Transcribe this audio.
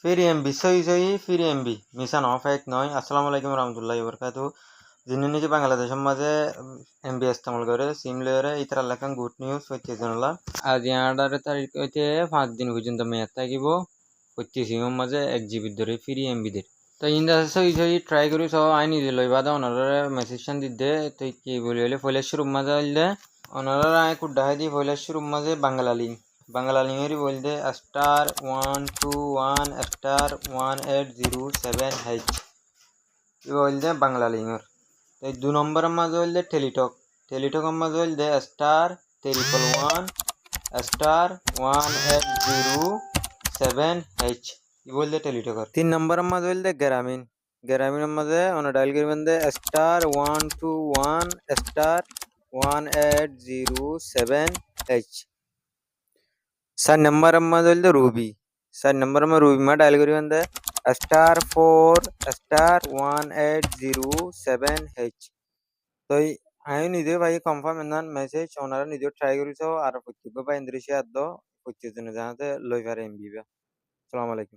Free MB সই free MB মিশা ন fake নয়। আসসালামু আলাইকুম রহমতুল্লাহি বরকাতু। যিনি নাকি বাংলাদেশের মাঝে এমবি ইস্তেমাল করে সিম লয়ে ইতার লেখান গুড নিউজ হচ্ছে জানলা। আজ 18 তারিখ হইতে 5 দিন পর্যন্ত মেয়াদ থাকিব প্রতি সিমের মাঝে 1 জিবি ধরে ফ্রি এমবি দের। তো ইন্দা সই ট্রাই করি সব আই নিজে লই বাদা ওনারা মেসেজশন দিতে তুই কি বলি হলে ফলে শুরু মাঝে হইলে ওনারা আয় কুড্ডাহাই দি ফলে শুরু মাঝে বাংলা লিঙ্ক বলতে *121*1807H বলতে বাংলা লিঙ্গর। এই 2 নম্বরের মাঝে বলতে টেলিটকের মাঝে বলতে *111*1807H বলতে টেলিটকের। 3 নম্বরের মাঝে বলতে গ্রামীণের মাঝে ওনা ডায়াল করবেন *121*1807H। 4 নম্বরের মাঝে হইলে রুবি। 4 নম্বরের মধ্যে রুবি মা ডায়াল করিবেন *4*1807H। তো আমি নিজে ভাই কনফার্ম এনান মেসেজ ওনারা নিজে ট্রাই করিছ আর প্রত্যেক ভাই ইন্দ্রিশে আদ প্রত্যেক দিনে জানাতে লই পারে এমবি। আসসালামু আলাইকুম।